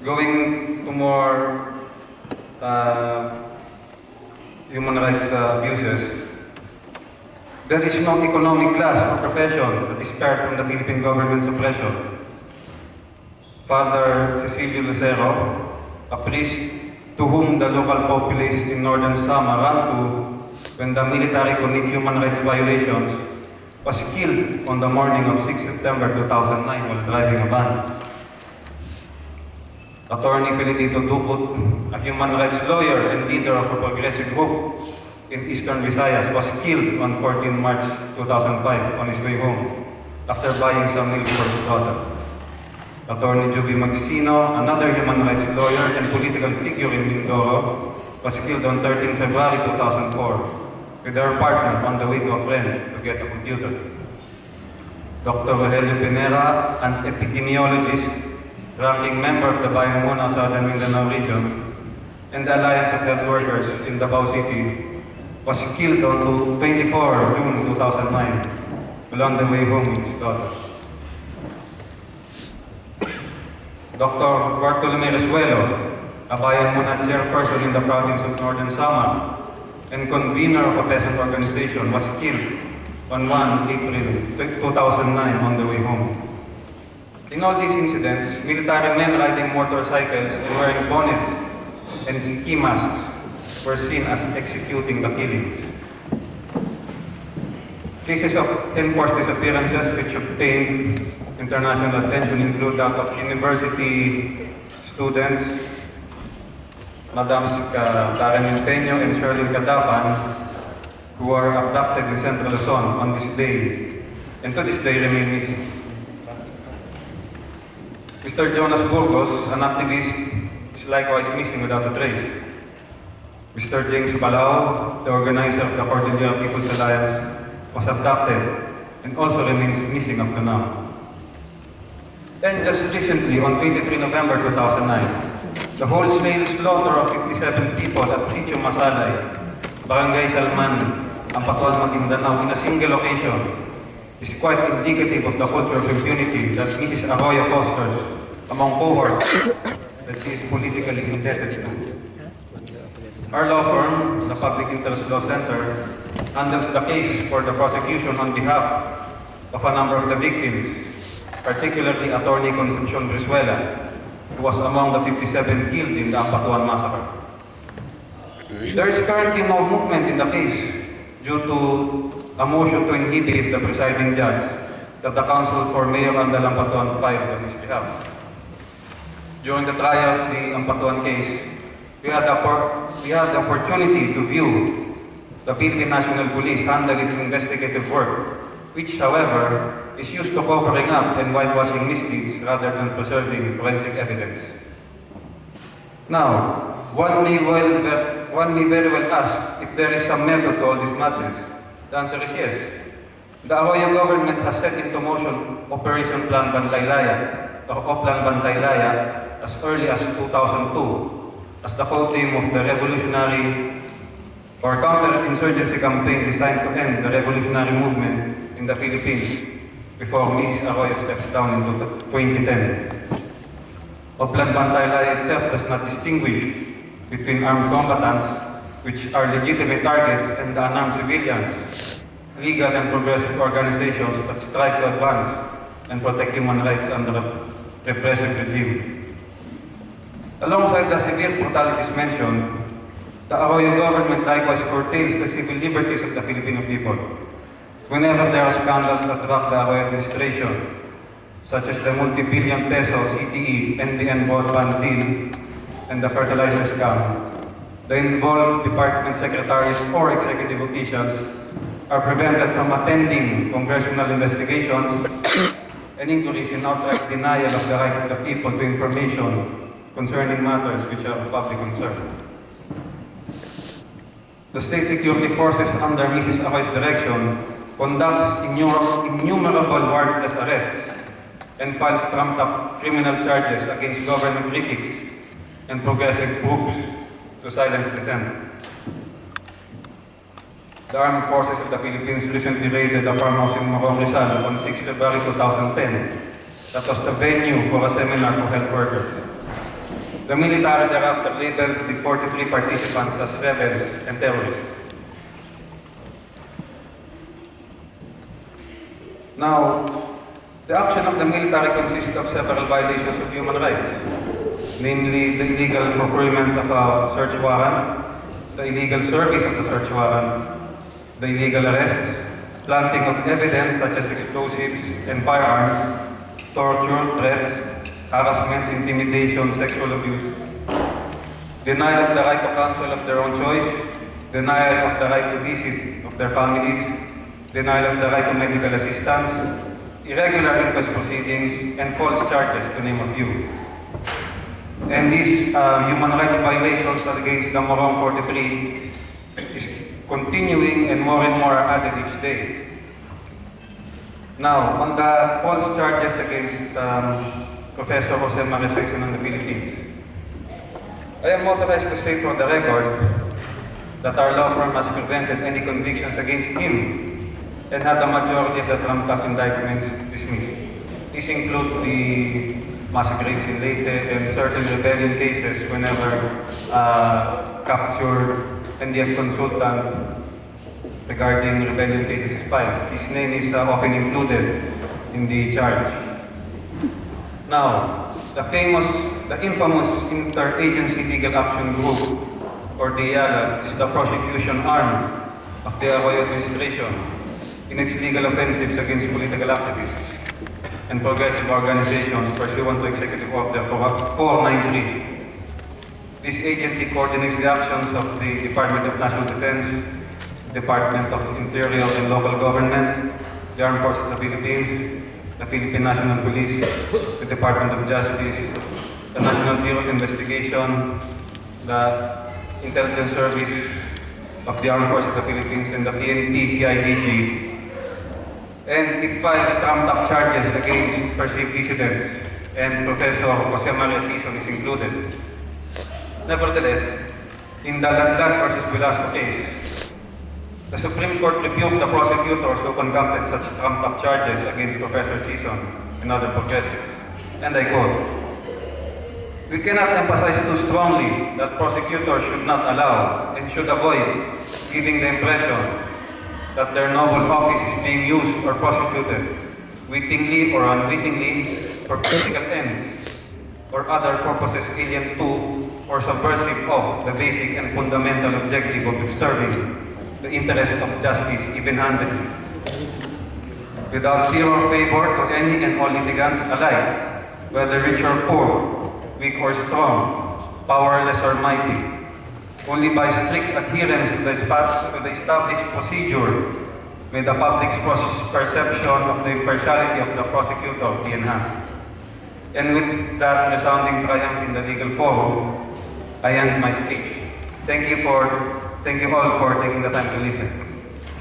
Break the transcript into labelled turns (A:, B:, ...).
A: Going to more human rights abuses, there is no economic class or profession that is spared from the Philippine government's oppression. Father Cecilio Lucero, a priest to whom the local populace in northern Samar ran to when the military committed human rights violations, was killed on the morning of 6 September 2009 while driving a van. Attorney Felicito Duput, a human rights lawyer and leader of a progressive group in Eastern Visayas, was killed on 14 March 2005 on his way home after buying some milk for his daughter. Attorney Jovi Magsino, another human rights lawyer and political figure in Mindoro, was killed on 13 February 2004 with her partner on the way to a friend to get a computer. Dr. Rogelio Pinera, an epidemiologist, ranking member of the Bayan Muna Southern Mindanao region and the Alliance of Health Workers in Davao City, was killed on 24 June 2009 while on the way home with his daughter. Dr. Bartolome Resuelo, a Bayan Muna chairperson in the province of Northern Samar and convener of a peasant organization, was killed on 1 April 2009 on the way home. In all these incidents, military men riding motorcycles and wearing bonnets and ski masks were seen as executing the killings. Cases of enforced disappearances which obtained international attention include that of university students, Madams Karen Empeño and Sherlyn Cadapan, who were abducted in Central Luzon on this day, and to this day remain missing. Mr. Jonas Burgos, an activist, is likewise missing without a trace. Mr. James Palau, the organizer of the Cordillera People's Alliance, was abducted and also remains missing up to now. And just recently, on 23 November 2009, the wholesale slaughter of 57 people at Sitio Masalay, Barangay Salman, Ampatuan, Maguindanao, in a single location, is quite indicative of the culture of impunity that Mrs. Arroyo fosters among cohorts that she is politically indebted to. Our law firm, the Public Interest Law Center, handles the case for the prosecution on behalf of a number of the victims, particularly Attorney Concepcion Brizuela, who was among the 57 killed in the Ampatuan massacre. There is currently no movement in the case due to a motion to inhibit the presiding judge that the counsel for Mayor Andal Ampatuan filed on his behalf. During the trial of the Ampatuan case, we had the opportunity to view the Philippine National Police handle its investigative work, which, however, is used to covering up and whitewashing misdeeds rather than preserving forensic evidence. Now, one may very well ask if there is some method to all this madness. The answer is yes. The Arroyo government has set into motion Operation Plan Bantaylaya, or Oplan Bantaylaya, as early as 2002, as the code name of the revolutionary or counter-insurgency campaign designed to end the revolutionary movement in the Philippines before Mrs. Arroyo steps down in 2010. Oplan Bantaylaya itself does not distinguish between armed combatants, which are legitimate targets, and the unarmed civilians, legal and progressive organizations that strive to advance and protect human rights under a repressive regime. Alongside the severe brutalities mentioned, the Arroyo government likewise curtails the civil liberties of the Filipino people. Whenever there are scandals that rock the Arroyo administration, such as the multi-billion peso CTE NBN broadband deal and the fertilizer scam, the involved department secretaries or executive officials are prevented from attending congressional investigations and inquiries in outright denial of the right of the people to information concerning matters which are of public concern. The state security forces under Mrs. Arroyo's direction conducts innumerable warrantless arrests and files trumped-up criminal charges against government critics and progressive groups to silence dissent. The armed forces of the Philippines recently raided a farmhouse in Morong, Rizal on 6 February 2010 that was the venue for a seminar for health workers. The military thereafter labeled the 43 participants as rebels and terrorists. Now, the action of the military consisted of several violations of human rights, namely the illegal procurement of a search warrant, the illegal service of the search warrant, the illegal arrests, planting of evidence such as explosives and firearms, torture, threats, harassments, intimidation, sexual abuse, denial of the right to counsel of their own choice, denial of the right to visit of their families, denial of the right to medical assistance, irregular inquest proceedings, and false charges, to name a few. And these human rights violations against the Morong 43 is continuing and more are added each day. Now, on the false charges against Professor Jose Maria Sison in the Philippines, I am authorized to say for the record that our law firm has prevented any convictions against him and had the majority of the trumped-up indictments dismissed. These include the massacres in Leyte and certain rebellion cases whenever captured NDF consultant regarding rebellion cases is filed. His name is often included in the charge. Now, the infamous Interagency Legal Action Group, or the IALAG, is the prosecution arm of the Arroyo administration in its legal offensives against political activists and progressive organizations pursuant to Executive Order 493. This agency coordinates the actions of the Department of National Defense, Department of Interior and Local Government, the Armed Forces of the Philippines, the Philippine National Police, the Department of Justice, the National Bureau of Investigation, the Intelligence Service of the Armed Forces of the Philippines, and the PNP CIDG. And it files trumped-up charges against perceived dissidents, and Professor Jose Maria Sison is included. Nevertheless, in the Ladlad versus Velasco case, the Supreme Court rebuked the prosecutors who concocted such trumped-up charges against Professor Sison and other progressives. And I quote, "We cannot emphasize too strongly that prosecutors should not allow and should avoid giving the impression that their noble office is being used or prosecuted, wittingly or unwittingly, for political ends or other purposes alien to or subversive of the basic and fundamental objective of serving the interest of justice even-handedly, without fear or favor to any and all litigants alike, whether rich or poor, weak or strong, powerless or mighty, only by strict adherence to the established procedure may the public's perception of the impartiality of the prosecutor be enhanced." And with that resounding triumph in the legal forum, I end my speech. Thank you all for taking the time to listen.